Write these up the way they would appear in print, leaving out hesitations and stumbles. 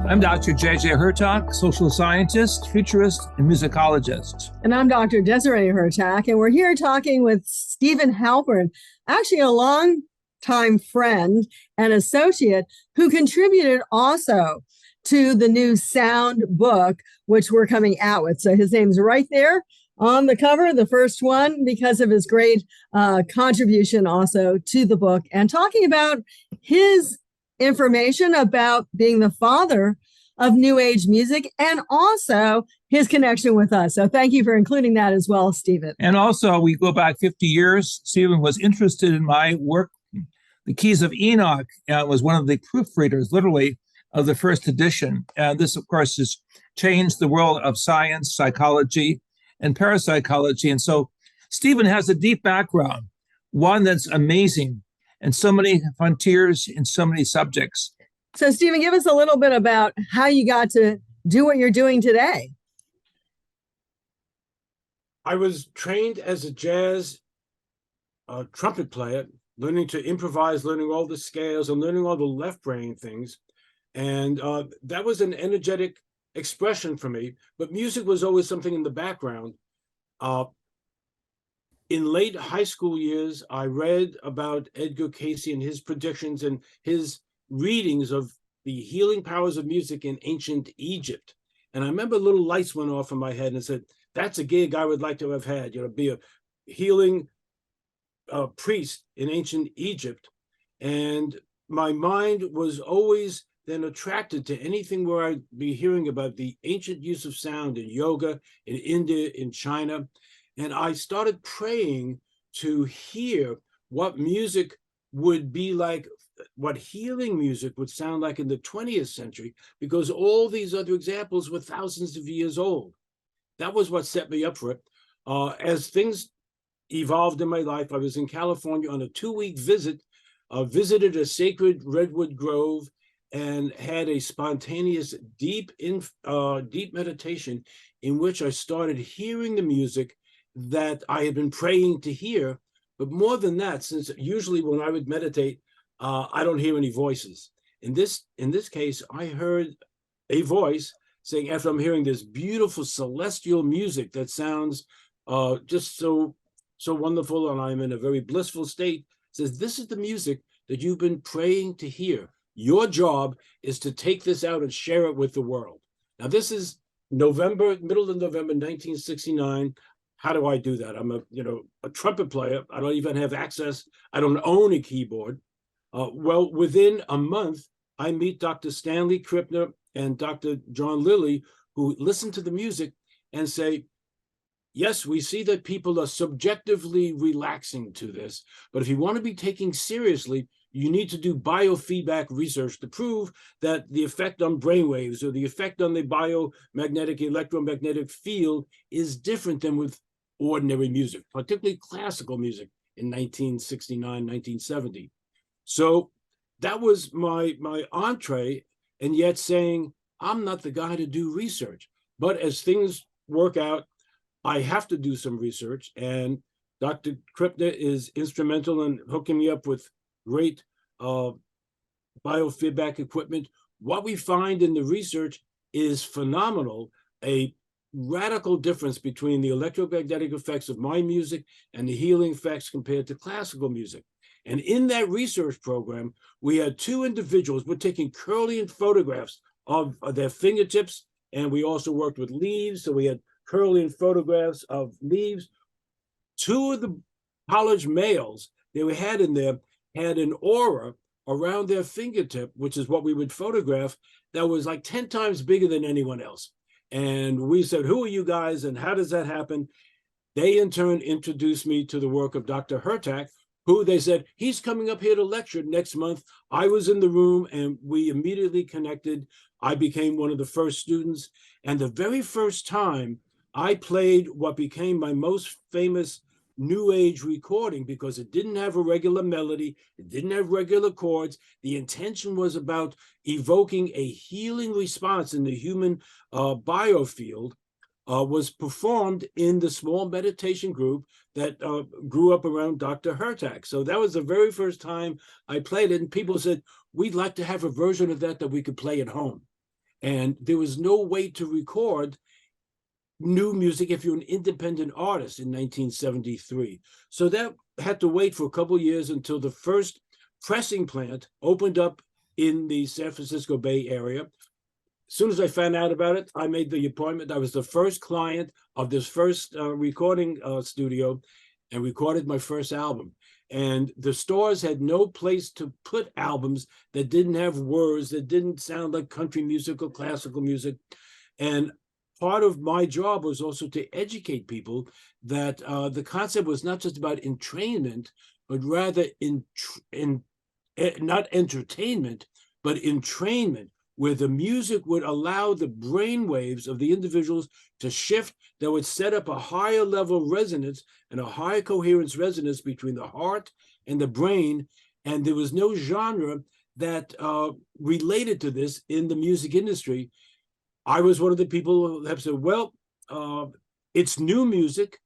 I'm Dr. J.J. Hurtak, social scientist, futurist, and musicologist. And I'm Dr. Desiree Hurtak, and we're here talking with Steven Halpern, actually a long-time friend and associate who contributed also to the new sound book, which we're coming out with. So his name's right there on the cover, the first one, because of his great contribution also to the book and talking about his information about being the father of New Age music and also his connection with us. So thank you for including that as well, Stephen. And also, we go back 50 years. Stephen was interested in my work. The Keys of Enoch was one of the proofreaders, literally, of the first edition. And this, of course, has changed the world of science, psychology, and parapsychology. And so Stephen has a deep background, one that's amazing, and so many frontiers in so many subjects. So, Stephen, give us a little bit about how you got to do what you're doing today. I was trained as a jazz trumpet player, learning to improvise, learning all the scales and learning all the left brain things. And that was an energetic expression for me. But music was always something in the background. In late high school years, I read about Edgar Cayce and his predictions and his readings of the healing powers of music in ancient Egypt. And I remember little lights went off in my head and said, that's a gig I would like to have had, be a healing priest in ancient Egypt. And my mind was always then attracted to anything where I'd be hearing about the ancient use of sound in yoga, in India, in China. And I started praying to hear what music would be like, what healing music would sound like in the 20th century, because all these other examples were thousands of years old. That was what set me up for it. As things evolved in my life, I was in California on a 2-week visit, visited a sacred redwood grove, and had a spontaneous deep meditation in which I started hearing the music that I had been praying to hear. But more than that, since usually when I would meditate, I don't hear any voices. In this case, I heard a voice saying, after I'm hearing this beautiful celestial music that sounds just so wonderful, and I'm in a very blissful state, says, this is the music that you've been praying to hear. Your job is to take this out and share it with the world. Now, this is middle of November, 1969. How do I do that? I'm a trumpet player. I don't even have access. I don't own a keyboard. Well, within a month, I meet Dr. Stanley Krippner and Dr. John Lilly, who listen to the music and say, yes, we see that people are subjectively relaxing to this, but if you want to be taken seriously, you need to do biofeedback research to prove that the effect on brainwaves or the effect on the biomagnetic, electromagnetic field is different than with ordinary music, particularly classical music in 1969, 1970. So that was my entree, and yet saying, I'm not the guy to do research. But as things work out, I have to do some research, and Dr. Krippner is instrumental in hooking me up with great biofeedback equipment. What we find in the research is phenomenal, a radical difference between the electromagnetic effects of my music and the healing effects compared to classical music. And in that research program, we had 2 individuals. We're taking Kirlian photographs of their fingertips, and we also worked with leaves. So we had Kirlian photographs of leaves. 2 of the college males that we had in there had an aura around their fingertip, which is what we would photograph, that was like 10 times bigger than anyone else. And we said, who are you guys and how does that happen? They in turn introduced me to the work of Dr. Hurtak, who they said, he's coming up here to lecture next month. I was in the room and we immediately connected. I became one of the first students. And the very first time I played what became my most famous New Age recording, because it didn't have a regular melody, it didn't have regular chords. The intention was about evoking a healing response in the human biofield, was performed in the small meditation group that grew up around Dr. Hurtak. So that was the very first time I played it, and people said, we'd like to have a version of that we could play at home. And there was no way to record new music if you're an independent artist in 1973. So that had to wait for a couple of years until the first pressing plant opened up in the San Francisco Bay Area. As soon as I found out about it, I made the appointment. I was the first client of this first recording studio and recorded my first album. And the stores had no place to put albums that didn't have words, that didn't sound like country music or classical music. And part of my job was also to educate people that the concept was not just about entrainment, but rather not entertainment, but entrainment, where the music would allow the brain waves of the individuals to shift, that would set up a higher level resonance and a higher coherence resonance between the heart and the brain. And there was no genre that related to this in the music industry. I was one of the people who have said, well, it's new music.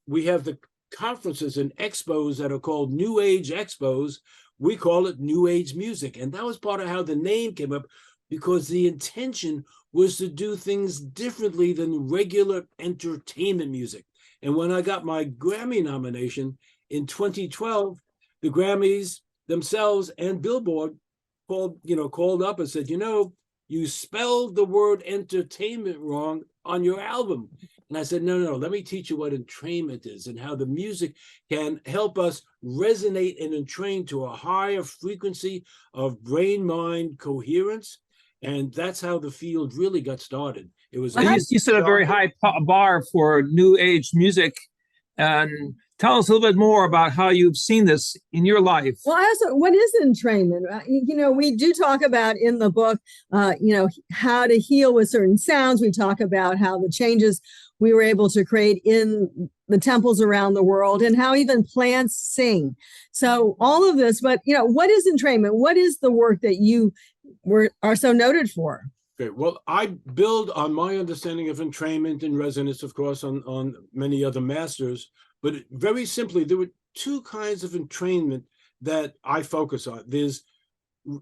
We have the conferences and expos that are called New Age Expos. We call it New Age music. And that was part of how the name came up, because the intention was to do things differently than regular entertainment music. And when I got my Grammy nomination in 2012, the Grammys themselves and Billboard called up and said, you spelled the word entertainment wrong on your album. And I said, no, let me teach you what entrainment is and how the music can help us resonate and entrain to a higher frequency of brain-mind coherence. And that's how the field really got started. It was you set a very high bar for new age music. And tell us a little bit more about how you've seen this in your life. Well, also, what is entrainment? We do talk about in the book, how to heal with certain sounds. We talk about how the changes we were able to create in the temples around the world and how even plants sing. So all of this, but, what is entrainment? What is the work that you are so noted for? Okay, well, I build on my understanding of entrainment and resonance, of course, on many other masters. But very simply, there were two kinds of entrainment that I focus on. There's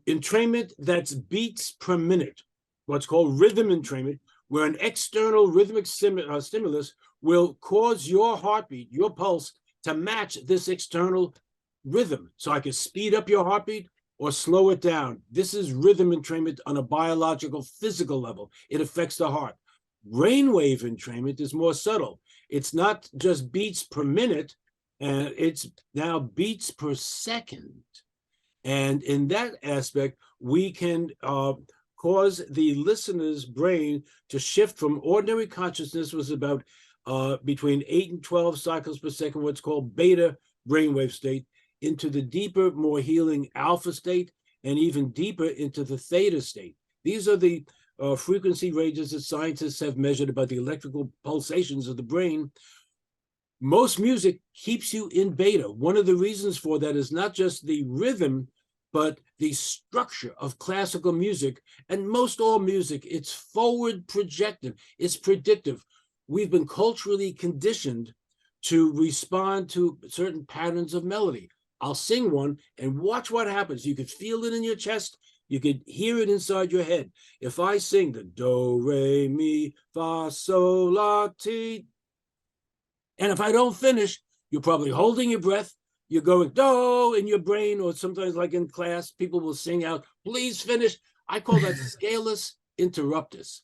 entrainment that's beats per minute, what's called rhythm entrainment, where an external rhythmic stimulus will cause your heartbeat, your pulse, to match this external rhythm. So I can speed up your heartbeat or slow it down. This is rhythm entrainment on a biological, physical level. It affects the heart. Brainwave entrainment is more subtle. It's not just beats per minute, and it's now beats per second. And in that aspect, we can cause the listener's brain to shift from ordinary consciousness, was about between 8 and 12 cycles per second, what's called beta brainwave state, into the deeper, more healing alpha state, and even deeper into the theta state. These are the frequency ranges that scientists have measured about the electrical pulsations of the brain. Most music keeps you in beta. One of the reasons for that is not just the rhythm, but the structure of classical music. And most all music, it's forward projective, it's predictive. We've been culturally conditioned to respond to certain patterns of melody. I'll sing one and watch what happens. You could feel it in your chest. You could hear it inside your head. If I sing the do, re, mi, fa, sol, la, ti, and if I don't finish, you're probably holding your breath. You're going do in your brain, or sometimes like in class, people will sing out, please finish. I call that scalus interruptus.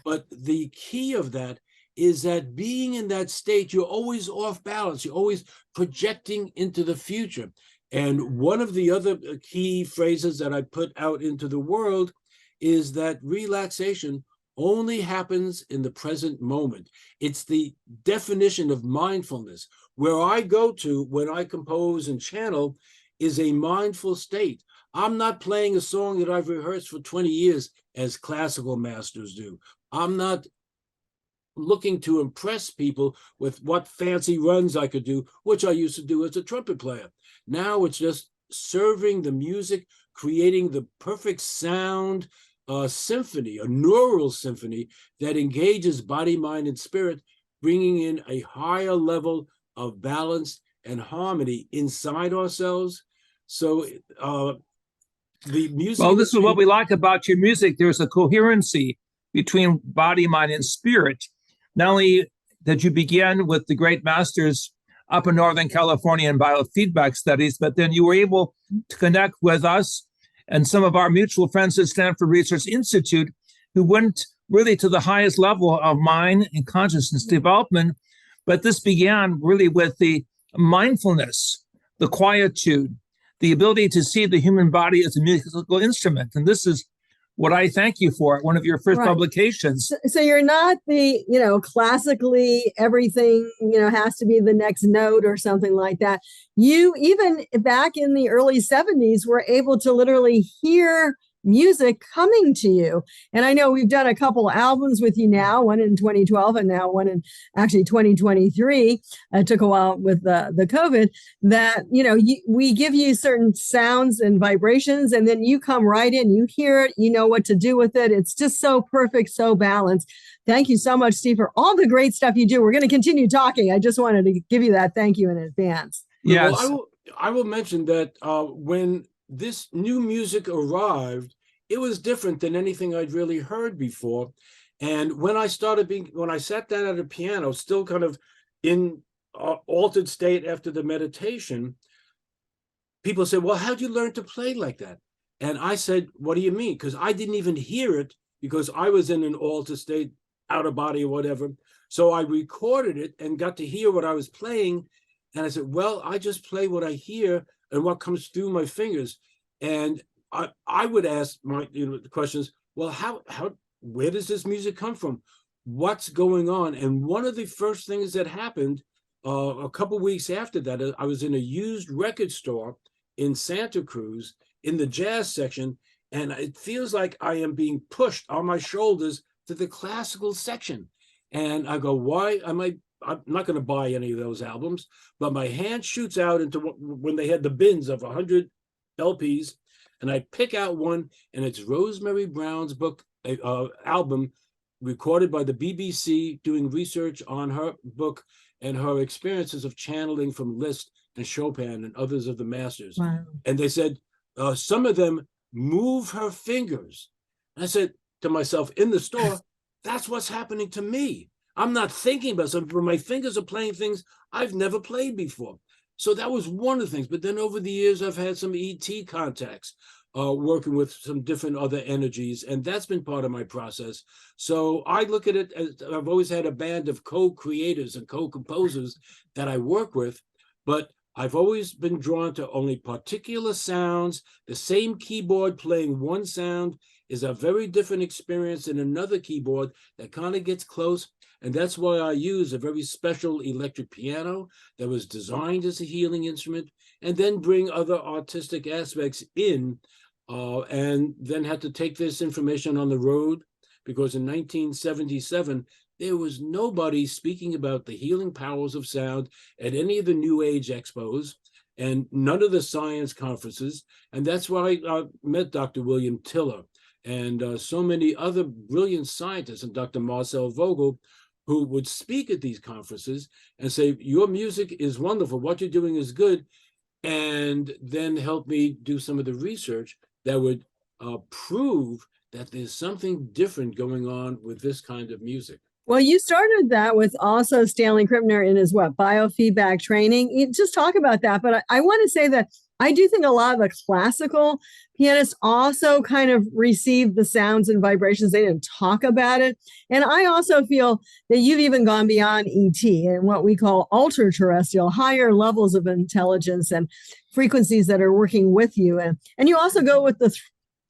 But the key of that is that being in that state, you're always off balance. You're always projecting into the future. And one of the other key phrases that I put out into the world is that relaxation only happens in the present moment. It's the definition of mindfulness. Where I go to when I compose and channel is a mindful state. I'm not playing a song that I've rehearsed for 20 years as classical masters do. I'm not looking to impress people with what fancy runs I could do, which I used to do as a trumpet player. Now it's just serving the music, creating the perfect sound symphony, a neural symphony that engages body, mind, and spirit, bringing in a higher level of balance and harmony inside ourselves. So the music. Well, this is what we like about your music. There's a coherency between body, mind, and spirit. Not only did you begin with the great masters up in Northern California in biofeedback studies, but then you were able to connect with us and some of our mutual friends at Stanford Research Institute who went really to the highest level of mind and consciousness development. But this began really with the mindfulness, the quietude, the ability to see the human body as a musical instrument. And this is what I thank you for, one of your first publications. So you're not the, classically everything, has to be the next note or something like that. You, even back in the early 70s, were able to literally hear music coming to you. And I know we've done a couple albums with you now, one in 2012 and now one in actually 2023. It took a while with the COVID that, we give you certain sounds and vibrations, and then you come right in, you hear it, you know what to do with it. It's just so perfect, so balanced. Thank you so much, Steve, for all the great stuff you do. We're going to continue talking. I just wanted to give you that thank you in advance. Yes. Well, I will mention that when this new music arrived, it was different than anything I'd really heard before. And when I sat down at a piano, still kind of in altered state after the meditation, people said, well, how'd you learn to play like that? And I said, what do you mean? Because I didn't even hear it because I was in an altered state, out of body or whatever. So I recorded it and got to hear what I was playing. And I said, well, I just play what I hear and what comes through my fingers. And I would ask the questions, well, where does this music come from? What's going on? And one of the first things that happened a couple weeks after that, I was in a used record store in Santa Cruz in the jazz section, and it feels like I am being pushed on my shoulders to the classical section. And I go, why am I'm not going to buy any of those albums, but my hand shoots out into when they had the bins of 100 LPs, and I pick out one, and it's Rosemary Brown's book, album, recorded by the BBC, doing research on her book and her experiences of channeling from Liszt and Chopin and others of the masters. Wow. And they said, some of them move her fingers. And I said to myself in the store, that's what's happening to me. I'm not thinking about something, but my fingers are playing things I've never played before. So that was one of the things. But then over the years, I've had some ET contacts, working with some different other energies, and that's been part of my process. So I look at it as I've always had a band of co-creators and co-composers that I work with, but I've always been drawn to only particular sounds. The same keyboard playing one sound is a very different experience than another keyboard that kind of gets close. And that's why I use a very special electric piano that was designed as a healing instrument, and then bring other artistic aspects in, and then had to take this information on the road, because in 1977, there was nobody speaking about the healing powers of sound at any of the New Age expos and none of the science conferences. And that's why I met Dr. William Tiller and so many other brilliant scientists, and Dr. Marcel Vogel, who would speak at these conferences and say, your music is wonderful, what you're doing is good, and then help me do some of the research that would prove that there's something different going on with this kind of music. Well, you started that with also Stanley Krippner in his biofeedback training. Just talk about that. But I want to say that I do think a lot of the classical pianists also kind of received the sounds and vibrations. They didn't talk about it. And I also feel that you've even gone beyond ET and what we call ultra-terrestrial, higher levels of intelligence and frequencies that are working with you. And you also go with the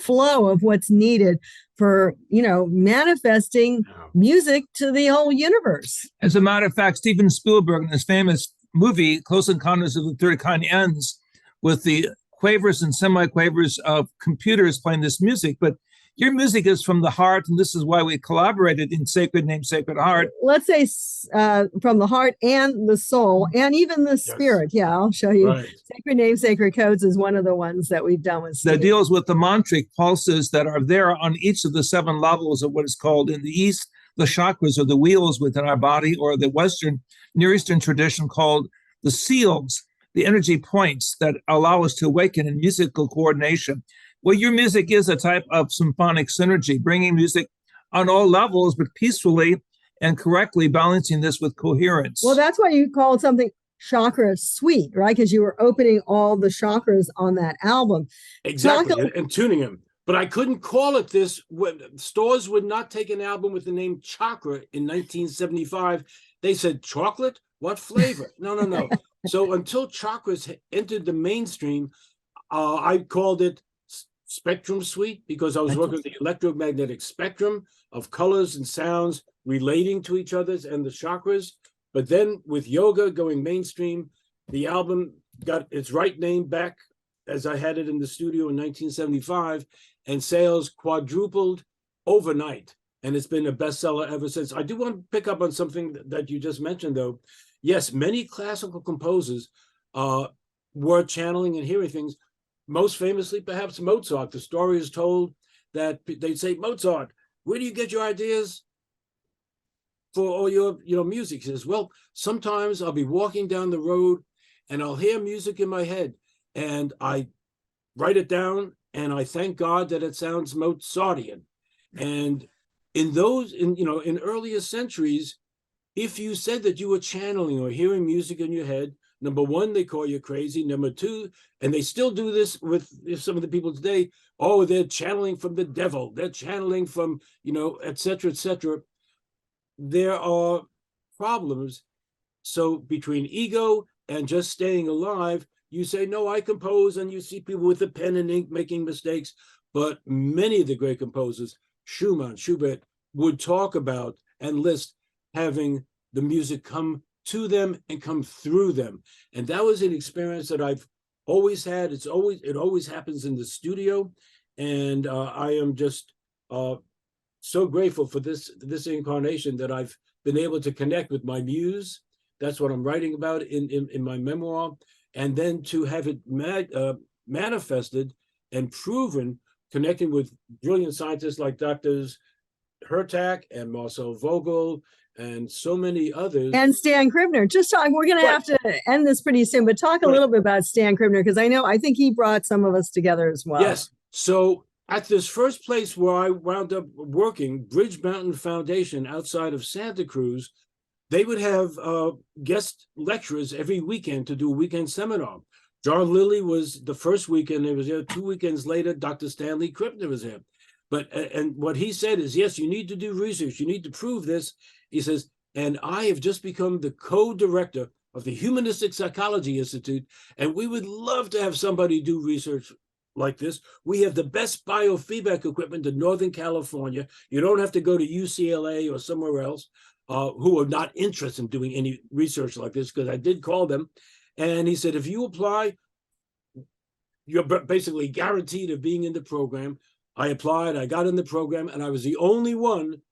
flow of what's needed for, manifesting music to the whole universe. As a matter of fact, Steven Spielberg in his famous movie, Close Encounters of the Third Kind, ends with the quavers and semi-quavers of computers playing this music. But your music is from the heart, and this is why we collaborated in Sacred Name, Sacred Heart. Let's say from the heart and the soul and even the spirit. Yeah, I'll show you. Right. Sacred Name, Sacred Codes is one of the ones that we've done with Steve. That deals with the mantric pulses that are there on each of the 7 levels of what is called in the East, the chakras, or the wheels within our body, or the Western, Near Eastern tradition called the seals, the energy points that allow us to awaken in musical coordination. Well, your music is a type of symphonic synergy, bringing music on all levels, but peacefully and correctly balancing this with coherence. Well, that's why you called something chakra suite, right? Because you were opening all the chakras on that album. Exactly, and tuning them. But I couldn't call it this. Stores would not take an album with the name Chakra in 1975. They said, chocolate? What flavor? No. So until chakras entered the mainstream, I called it Spectrum Suite because I was working with the electromagnetic spectrum of colors and sounds relating to each other's and the chakras. But then with yoga going mainstream, the album got its right name back as I had it in the studio in 1975, and sales quadrupled overnight. And it's been a bestseller ever since. I do want to pick up on something that you just mentioned, though. Yes, many classical composers were channeling and hearing things. Most famously, perhaps Mozart. The story is told that they'd say, Mozart, where do you get your ideas for all your music? He says, well, sometimes I'll be walking down the road and I'll hear music in my head and I write it down and I thank God that it sounds Mozartian. And in earlier centuries, if you said that you were channeling or hearing music in your head, number one, they call you crazy. Number two, and they still do this with some of the people today, oh, they're channeling from the devil. They're channeling from, et cetera, et cetera. There are problems. So between ego and just staying alive, you say, no, I compose, and you see people with a pen and ink making mistakes. But many of the great composers, Schumann, Schubert, would talk about and list having the music come to them and come through them. And that was an experience that I've always had. It always happens in the studio. And I am just so grateful for this incarnation that I've been able to connect with my muse. That's what I'm writing about in my memoir. And then to have it manifested and proven, connecting with brilliant scientists like Drs. Hurtak and Marcel Vogel and so many others. And Stan Kribner. We're going to have to end this pretty soon, but talk a little bit about Stan Kribner, because I think he brought some of us together as well. Yes. So at this first place where I wound up working, Bridge Mountain Foundation outside of Santa Cruz, they would have guest lecturers every weekend to do a weekend seminar. John Lilly was the first weekend. It was there 2 weekends later. Dr. Stanley Kripner was here. And what he said is, yes, you need to do research. You need to prove this. He says, and I have just become the co-director of the Humanistic Psychology Institute, and we would love to have somebody do research like this. We have the best biofeedback equipment in Northern California. You don't have to go to UCLA or somewhere else who are not interested in doing any research like this, because I did call them. And he said, if you apply, you're basically guaranteed of being in the program. I applied, I got in the program, and I was the only one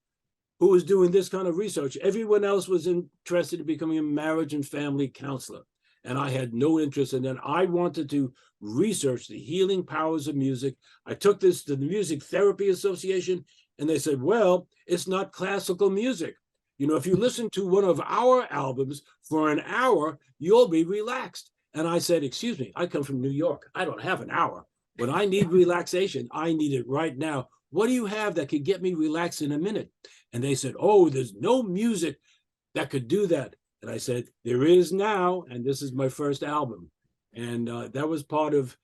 who was doing this kind of research. Everyone else was interested in becoming a marriage and family counselor, and I had no interest in that. I wanted to research the healing powers of music. I took this to the Music Therapy Association, and they said, well, it's not classical music. If you listen to one of our albums for an hour, you'll be relaxed. And I said, excuse me, I come from New York. I don't have an hour. When I need relaxation, I need it right now. What do you have that could get me relaxed in a minute? And they said, oh, there's no music that could do that. And I said, there is now, and this is my first album. And that was part of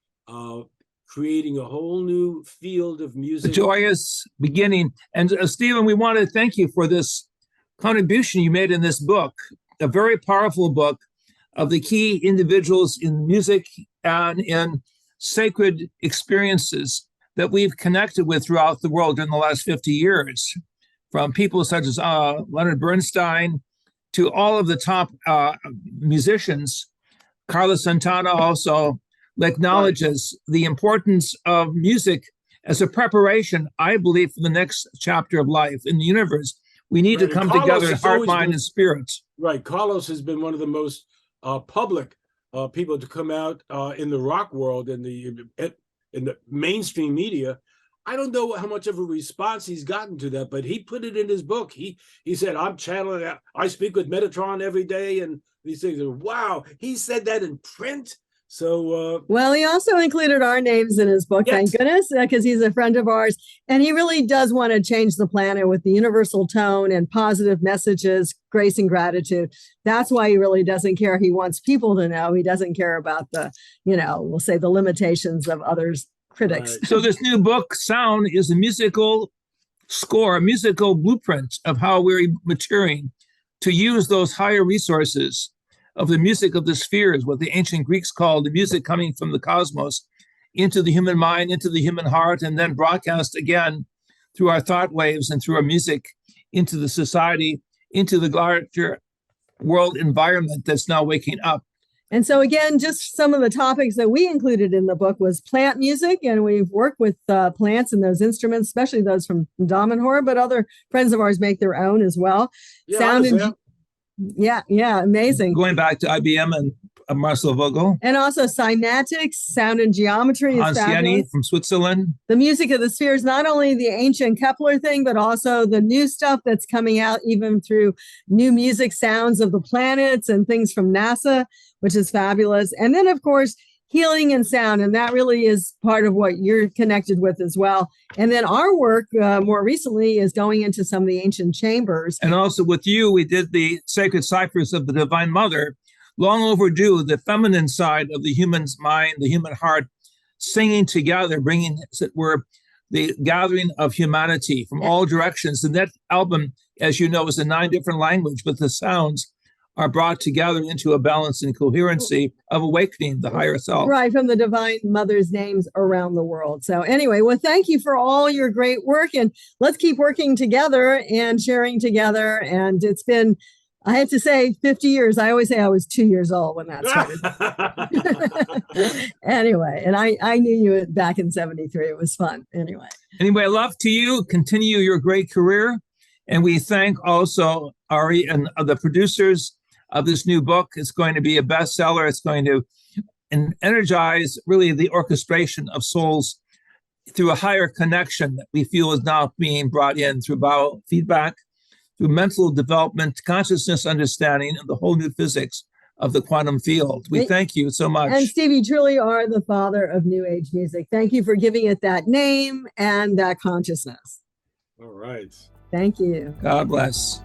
creating a whole new field of music. A joyous beginning. And Steven, we want to thank you for this contribution you made in this book, a very powerful book of the key individuals in music and in sacred experiences that we've connected with throughout the world in the last 50 years, from people such as Leonard Bernstein to all of the top musicians. Carlos Santana also acknowledges the importance of music as a preparation, I believe, for the next chapter of life in the universe. We need to come together, heart, mind, and spirit. Right. Carlos has been one of the most public people to come out in the rock world and in the mainstream media. I don't know how much of a response he's gotten to that, but he put it in his book. He said, I'm channeling out. I speak with Metatron every day and these things. Wow. He said that in print. So, well, he also included our names in his book, yes. thank goodness, because he's a friend of ours. And he really does want to change the planet with the universal tone and positive messages, grace and gratitude. That's why he really doesn't care. He wants people to know. He doesn't care about the, we'll say the limitations of others' critics. Right. So this new book, Sound, is a musical score, a musical blueprint of how we're maturing to use those higher resources of the music of the spheres, what the ancient Greeks called the music coming from the cosmos, into the human mind, into the human heart, and then broadcast again through our thought waves and through our music into the society, into the larger world environment that's now waking up. And so again, just some of the topics that we included in the book was plant music, and we've worked with plants and those instruments, especially those from Damanhur, but other friends of ours make their own as well. Yeah, Sound and yeah, amazing. Going back to IBM and Marcel Vogel. And also cymatics, sound and geometry is fabulous. from Switzerland. The music of the spheres, not only the ancient Kepler thing, but also the new stuff that's coming out even through new music sounds of the planets and things from NASA, which is fabulous. And then, of course, healing and sound. And that really is part of what you're connected with as well. And then our work more recently is going into some of the ancient chambers. And also with you, we did the sacred ciphers of the Divine Mother. Long overdue, the feminine side of the human's mind, the human heart, singing together, bringing, as it were, the gathering of humanity from all directions. And that album, as you know, is in 9 different languages, but the sounds are brought together into a balance and coherency of awakening the higher self. Right, from the Divine Mother's names around the world. So anyway, well, thank you for all your great work. And let's keep working together and sharing together. And it's been, I have to say, 50 years. I always say I was 2 years old when that started. Anyway, and I knew you back in 73. It was fun. Anyway, love to you. Continue your great career. And we thank also Ari and the producers of this new book. It's going to be a bestseller. It's going to energize really the orchestration of souls through a higher connection that we feel is now being brought in through biofeedback, through mental development, consciousness understanding, and the whole new physics of the quantum field. We thank you so much. And Steve, you truly are the father of New Age music. Thank you for giving it that name and that consciousness. All right. Thank you. God bless.